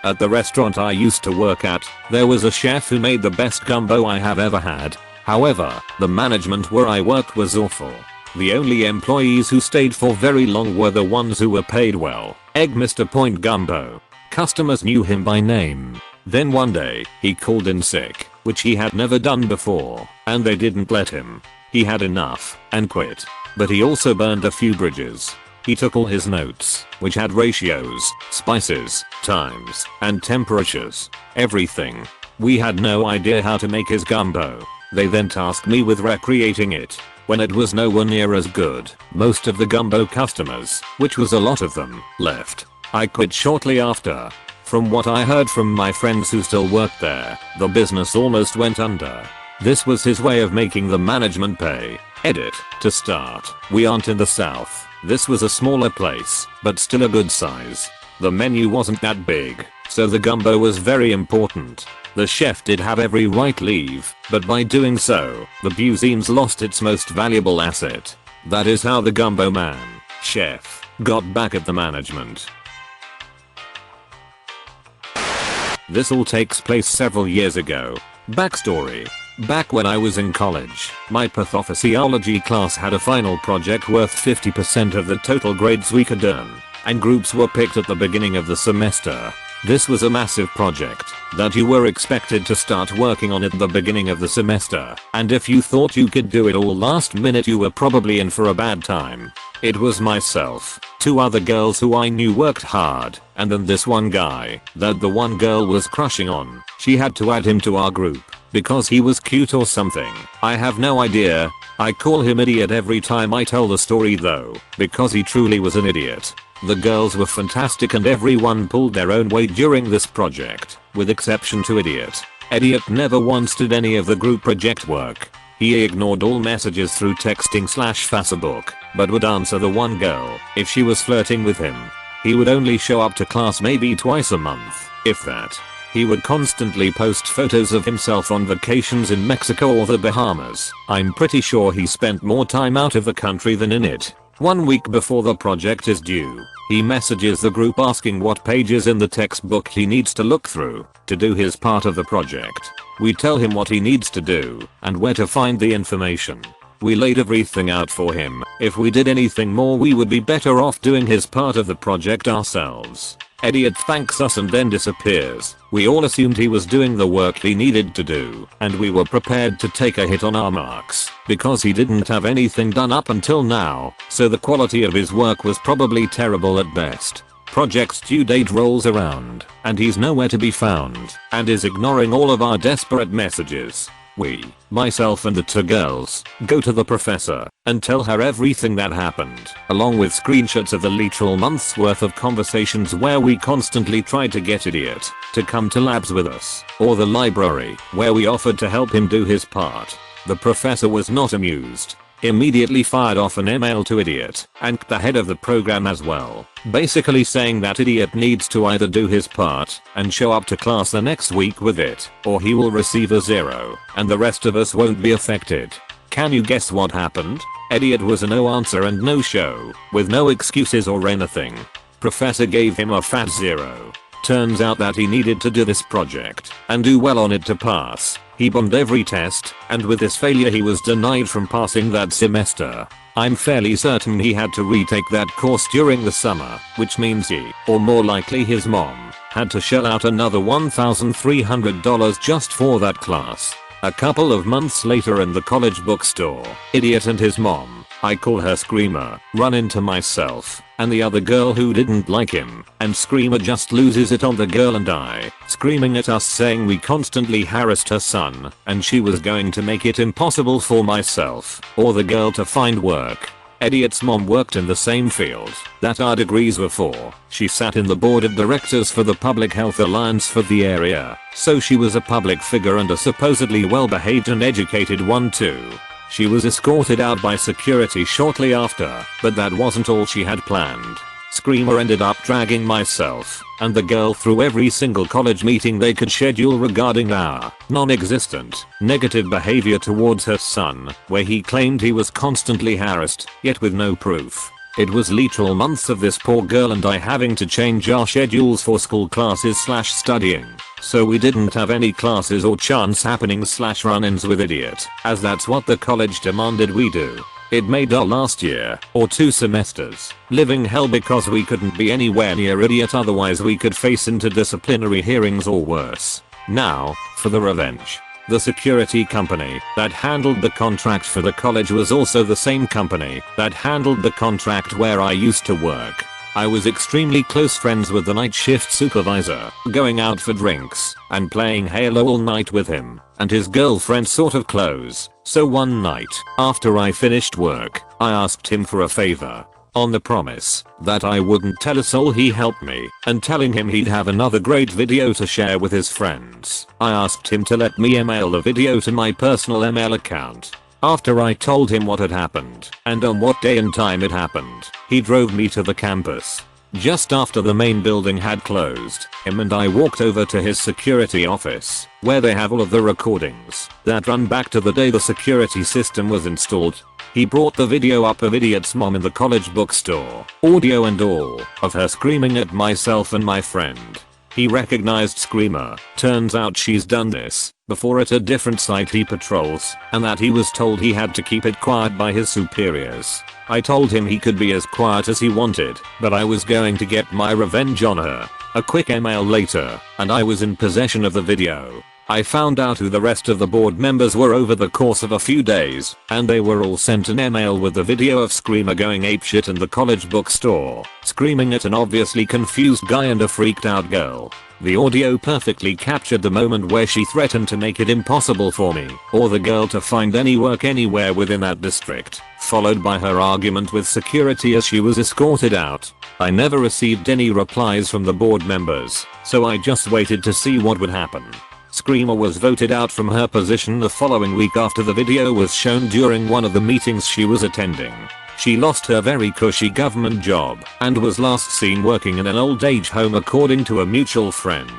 At the restaurant I used to work at, there was a chef who made the best gumbo I have ever had. However, the management where I worked was awful. The only employees who stayed for very long were the ones who were paid well. Egg Mr. Point Gumbo. Customers knew him by name. Then one day, he called in sick, which he had never done before, and they didn't let him. He had enough, and quit. But he also burned a few bridges. He took all his notes, which had ratios, spices, times, and temperatures. Everything. We had no idea how to make his gumbo. They then tasked me with recreating it. When it was nowhere near as good, most of the gumbo customers, which was a lot of them, left. I quit shortly after. From what I heard from my friends who still worked there, the business almost went under. This was his way of making the management pay. Edit. To start, we aren't in the South. This was a smaller place, but still a good size. The menu wasn't that big, so the gumbo was very important. The chef did have every right leave, but by doing so, the cuisine's lost its most valuable asset. That is how the gumbo man, chef, got back at the management. This all takes place several years ago. Backstory. Back when I was in college, my pathophysiology class had a final project worth 50% of the total grades we could earn, and groups were picked at the beginning of the semester. This was a massive project that you were expected to start working on at the beginning of the semester, and if you thought you could do it all last minute you were probably in for a bad time. It was myself, 2 other girls who I knew worked hard, and then this one guy that the one girl was crushing on. She had to add him to our group because he was cute or something. I have no idea. I call him idiot every time I tell the story though, because he truly was an idiot. The girls were fantastic and everyone pulled their own weight during this project, with exception to Idiot. Idiot never once did any of the group project work. He ignored all messages through texting/Facebook, but would answer the one girl if she was flirting with him. He would only show up to class maybe twice a month, if that. He would constantly post photos of himself on vacations in Mexico or the Bahamas. I'm pretty sure he spent more time out of the country than in it. 1 week before the project is due, he messages the group asking what pages in the textbook he needs to look through to do his part of the project. We tell him what he needs to do and where to find the information. We laid everything out for him. If we did anything more we would be better off doing his part of the project ourselves. Idiot thanks us and then disappears. We all assumed he was doing the work he needed to do, and we were prepared to take a hit on our marks, because he didn't have anything done up until now, so the quality of his work was probably terrible at best. Project's due date rolls around, and he's nowhere to be found, and is ignoring all of our desperate messages. We, myself and the 2 girls, go to the professor and tell her everything that happened, along with screenshots of the literal month's worth of conversations where we constantly tried to get Idiot to come to labs with us, or the library, where we offered to help him do his part. The professor was not amused. Immediately fired off an email to Idiot and the head of the program as well, basically saying that Idiot needs to either do his part and show up to class the next week with it, or he will receive a 0 and the rest of us won't be affected. Can you guess what happened? Idiot was a no answer and no show, with no excuses or anything. Professor gave him a fat 0. Turns out that he needed to do this project and do well on it to pass. He bombed every test, and with this failure he was denied from passing that semester. I'm fairly certain he had to retake that course during the summer, which means he, or more likely his mom, had to shell out another $1,300 just for that class. A couple of months later in the college bookstore, Idiot and his mom, I call her Screamer, run into myself and the other girl who didn't like him, and Screamer just loses it on the girl and I, screaming at us saying we constantly harassed her son and she was going to make it impossible for myself or the girl to find work. Idiot's mom worked in the same field that our degrees were for. She sat in the board of directors for the Public Health Alliance for the area, so she was a public figure and a supposedly well-behaved and educated one too. She was escorted out by security shortly after, but that wasn't all she had planned. Screamer ended up dragging myself and the girl through every single college meeting they could schedule regarding our non-existent negative behavior towards her son, where he claimed he was constantly harassed, yet with no proof. It was literal months of this poor girl and I having to change our schedules for school classes / studying. So we didn't have any classes or chance happenings / run-ins with idiot, as that's what the college demanded we do. It made our last year, or 2 semesters, living hell because we couldn't be anywhere near idiot, otherwise we could face into disciplinary hearings or worse. Now, for the revenge. The security company that handled the contract for the college was also the same company that handled the contract where I used to work. I was extremely close friends with the night shift supervisor, going out for drinks and playing Halo all night with him and his girlfriend sort of close. So one night, after I finished work, I asked him for a favor. On the promise that I wouldn't tell a soul he helped me, and telling him he'd have another great video to share with his friends, I asked him to let me email the video to my personal email account. After I told him what had happened and on what day and time it happened, he drove me to the campus. Just after the main building had closed, him and I walked over to his security office, where they have all of the recordings that run back to the day the security system was installed. He brought the video up of idiot's mom in the college bookstore, audio and all, of her screaming at myself and my friend. He recognized Screamer. Turns out she's done this before at a different site he patrols, and that he was told he had to keep it quiet by his superiors. I told him he could be as quiet as he wanted, but I was going to get my revenge on her. A quick email later, and I was in possession of the video. I found out who the rest of the board members were over the course of a few days, and they were all sent an email with the video of Screamer going apeshit in the college bookstore, screaming at an obviously confused guy and a freaked out girl. The audio perfectly captured the moment where she threatened to make it impossible for me or the girl to find any work anywhere within that district, followed by her argument with security as she was escorted out. I never received any replies from the board members, so I just waited to see what would happen. Screamer was voted out from her position the following week after the video was shown during one of the meetings she was attending. She lost her very cushy government job and was last seen working in an old age home according to a mutual friend.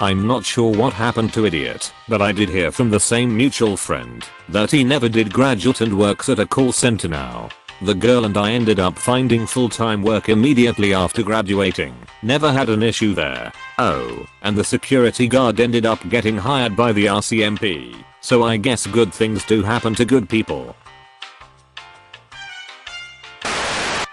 I'm not sure what happened to idiot, but I did hear from the same mutual friend that he never did graduate and works at a call center now. The girl and I ended up finding full-time work immediately after graduating. Never had an issue there. Oh, and the security guard ended up getting hired by the RCMP. So I guess good things do happen to good people.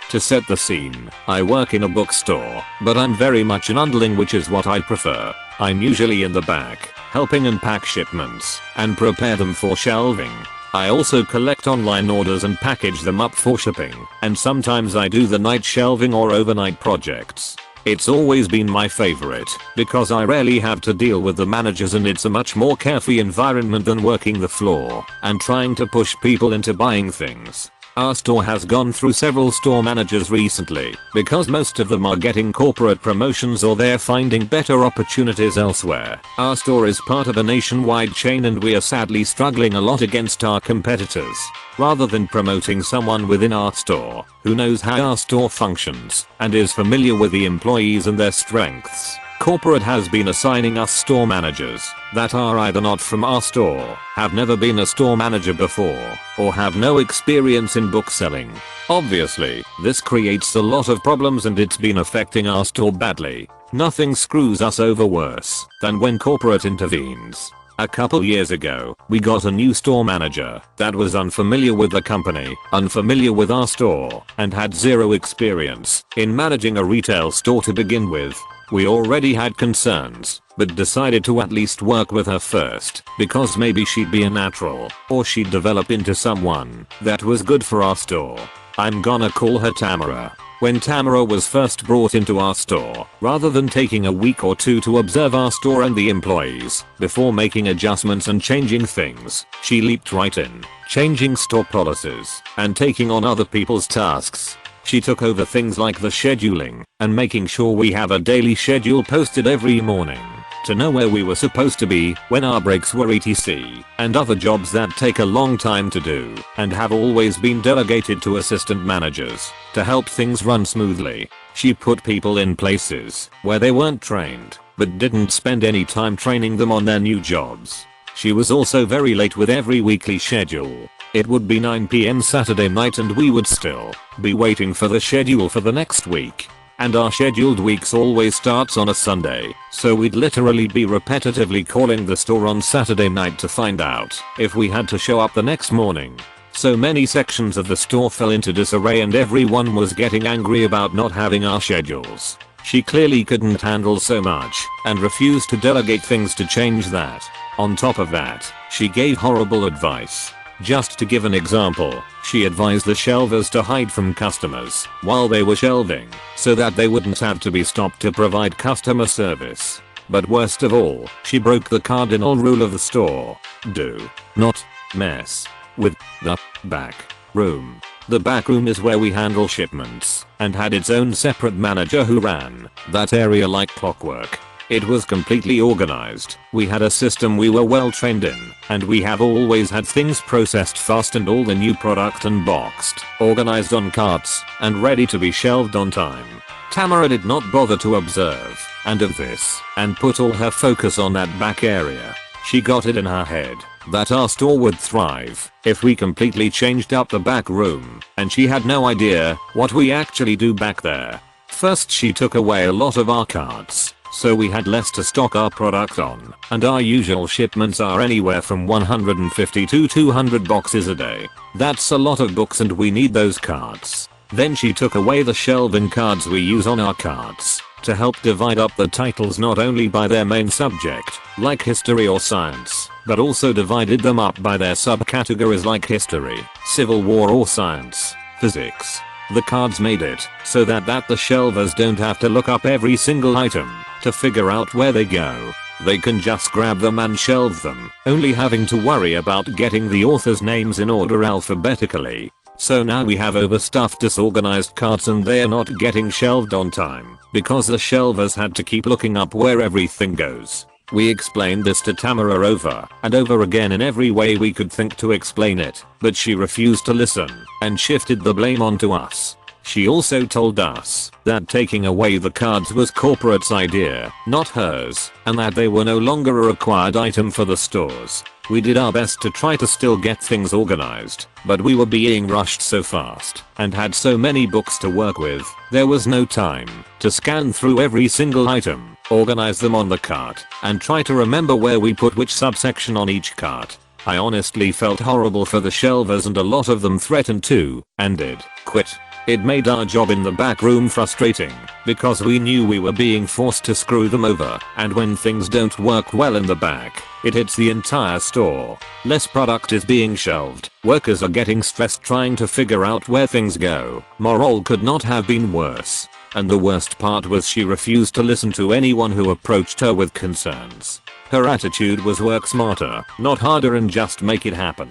To set the scene, I work in a bookstore, but I'm very much an underling, which is what I prefer. I'm usually in the back, helping unpack shipments and prepare them for shelving. I also collect online orders and package them up for shipping, and sometimes I do the night shelving or overnight projects. It's always been my favorite, because I rarely have to deal with the managers and it's a much more carefree environment than working the floor and trying to push people into buying things. Our store has gone through several store managers recently because most of them are getting corporate promotions or they're finding better opportunities elsewhere. Our store is part of a nationwide chain and we are sadly struggling a lot against our competitors. Rather than promoting someone within our store who knows how our store functions and is familiar with the employees and their strengths, corporate has been assigning us store managers that are either not from our store, have never been a store manager before, or have no experience in book selling. Obviously, this creates a lot of problems and it's been affecting our store badly. Nothing screws us over worse than when corporate intervenes. A couple years ago, we got a new store manager that was unfamiliar with the company, unfamiliar with our store, and had zero experience in managing a retail store to begin with. We already had concerns, but decided to at least work with her first, because maybe she'd be a natural, or she'd develop into someone that was good for our store. I'm gonna call her Tamara. When Tamara was first brought into our store, rather than taking a week or two to observe our store and the employees before making adjustments and changing things, she leaped right in, changing store policies and taking on other people's tasks. She took over things like the scheduling and making sure we have a daily schedule posted every morning to know where we were supposed to be, when our breaks were etc. and other jobs that take a long time to do and have always been delegated to assistant managers to help things run smoothly. She put people in places where they weren't trained but didn't spend any time training them on their new jobs. She was also very late with every weekly schedule. It would be 9 PM Saturday night and we would still be waiting for the schedule for the next week. And our scheduled weeks always starts on a Sunday, so we'd literally be repetitively calling the store on Saturday night to find out if we had to show up the next morning. So many sections of the store fell into disarray and everyone was getting angry about not having our schedules. She clearly couldn't handle so much and refused to delegate things to change that. On top of that, she gave horrible advice. Just to give an example, she advised the shelvers to hide from customers while they were shelving so that they wouldn't have to be stopped to provide customer service. But worst of all, she broke the cardinal rule of the store. Do not mess with the back room. The back room is where we handle shipments and had its own separate manager who ran that area like clockwork. It was completely organized. We had a system we were well trained in, and we have always had things processed fast and all the new product unboxed, organized on carts, and ready to be shelved on time. Tamara did not bother to observe and of this and put all her focus on that back area. She got it in her head that our store would thrive if we completely changed up the back room, and she had no idea what we actually do back there. First, she took away a lot of our carts, so we had less to stock our product on, and our usual shipments are anywhere from 150 to 200 boxes a day. That's a lot of books and we need those carts. Then she took away the shelving cards we use on our carts to help divide up the titles not only by their main subject, like history or science, but also divided them up by their subcategories like history, civil war or science, physics. The cards made it so that the shelvers don't have to look up every single item to figure out where they go. They can just grab them and shelve them, only having to worry about getting the author's names in order alphabetically. So now we have overstuffed disorganized carts and they are not getting shelved on time because the shelvers had to keep looking up where everything goes. We explained this to Tamara over and over again in every way we could think to explain it, but she refused to listen and shifted the blame onto us. She also told us that taking away the cards was corporate's idea, not hers, and that they were no longer a required item for the stores. We did our best to try to still get things organized, but we were being rushed so fast and had so many books to work with, there was no time to scan through every single item, organize them on the cart, and try to remember where we put which subsection on each cart. I honestly felt horrible for the shelvers and a lot of them threatened to, and did, quit. It made our job in the back room frustrating because we knew we were being forced to screw them over, and when things don't work well in the back, it hits the entire store. Less product is being shelved, workers are getting stressed trying to figure out where things go. Morale could not have been worse. And the worst part was she refused to listen to anyone who approached her with concerns. Her attitude was work smarter, not harder, and just make it happen.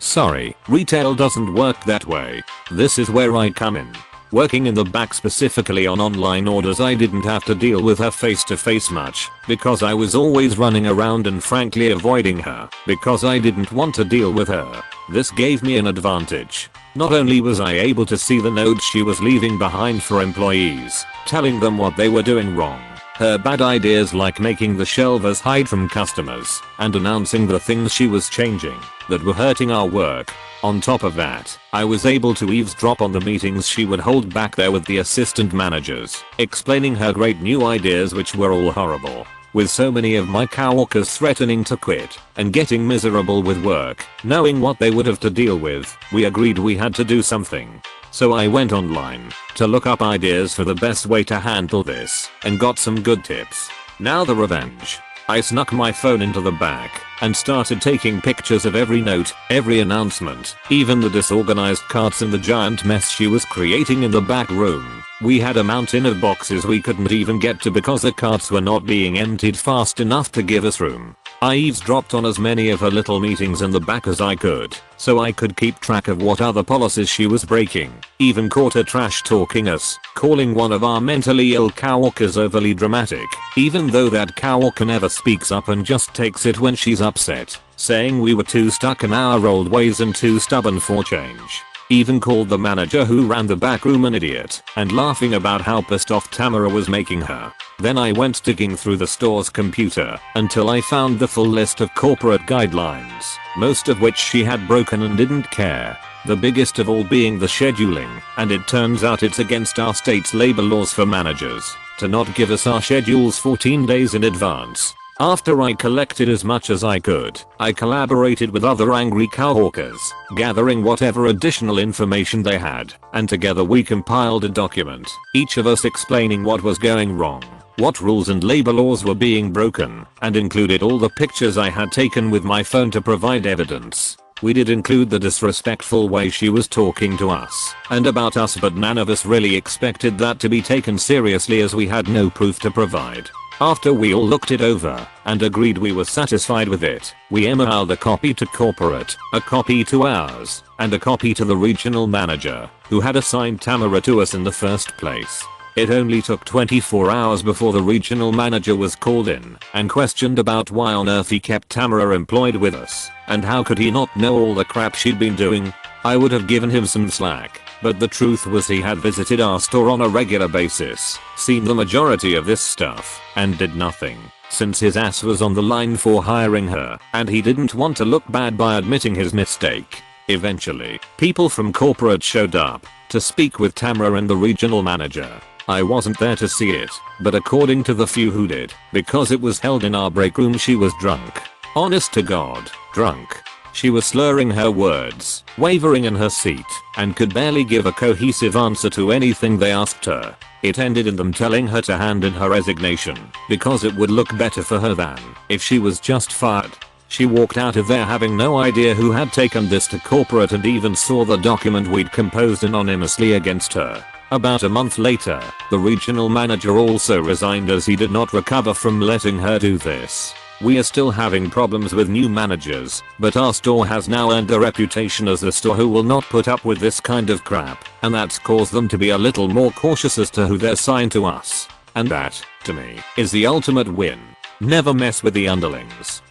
Sorry, retail doesn't work that way. This is where I come in. Working in the back specifically on online orders, I didn't have to deal with her face to face much because I was always running around and frankly avoiding her because I didn't want to deal with her. This gave me an advantage. Not only was I able to see the notes she was leaving behind for employees, telling them what they were doing wrong, her bad ideas like making the shelvers hide from customers, and announcing the things she was changing that were hurting our work. On top of that, I was able to eavesdrop on the meetings she would hold back there with the assistant managers, explaining her great new ideas which were all horrible. With so many of my coworkers threatening to quit and getting miserable with work, knowing what they would have to deal with, we agreed we had to do something. So I went online to look up ideas for the best way to handle this and got some good tips. Now the revenge. I snuck my phone into the back and started taking pictures of every note, every announcement, even the disorganized carts and the giant mess she was creating in the back room. We had a mountain of boxes we couldn't even get to because the carts were not being emptied fast enough to give us room. I eavesdropped on as many of her little meetings in the back as I could, so I could keep track of what other policies she was breaking. Even caught her trash talking us, calling one of our mentally ill coworkers overly dramatic, even though that coworker never speaks up and just takes it when she's upset, saying we were too stuck in our old ways and too stubborn for change. Even called the manager who ran the back room an idiot and laughing about how pissed off Tamara was making her. Then I went digging through the store's computer until I found the full list of corporate guidelines, most of which she had broken and didn't care. The biggest of all being the scheduling, and it turns out it's against our state's labor laws for managers to not give us our schedules 14 days in advance. After I collected as much as I could, I collaborated with other angry cowhawkers, gathering whatever additional information they had, and together we compiled a document, each of us explaining what was going wrong, what rules and labor laws were being broken, and included all the pictures I had taken with my phone to provide evidence. We did include the disrespectful way she was talking to us and about us, but none of us really expected that to be taken seriously as we had no proof to provide. After we all looked it over and agreed we were satisfied with it, we emailed a copy to corporate, a copy to ours, and a copy to the regional manager, who had assigned Tamara to us in the first place. It only took 24 hours before the regional manager was called in and questioned about why on earth he kept Tamara employed with us, and how could he not know all the crap she'd been doing. I would have given him some slack, but the truth was he had visited our store on a regular basis, seen the majority of this stuff, and did nothing, since his ass was on the line for hiring her, and he didn't want to look bad by admitting his mistake. Eventually, people from corporate showed up to speak with Tamara and the regional manager. I wasn't there to see it, but according to the few who did, because it was held in our break room, she was drunk. Honest to God, drunk. She was slurring her words, wavering in her seat, and could barely give a cohesive answer to anything they asked her. It ended in them telling her to hand in her resignation, because it would look better for her than if she was just fired. She walked out of there having no idea who had taken this to corporate and even saw the document we'd composed anonymously against her. About a month later, the regional manager also resigned as he did not recover from letting her do this. We are still having problems with new managers, but our store has now earned a reputation as a store who will not put up with this kind of crap, and that's caused them to be a little more cautious as to who they assign to us. And that, to me, is the ultimate win. Never mess with the underlings.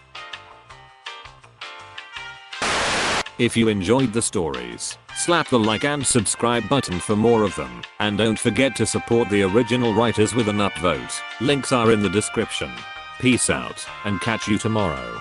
If you enjoyed the stories, slap the like and subscribe button for more of them, and don't forget to support the original writers with an upvote. Links are in the description. Peace out, and catch you tomorrow.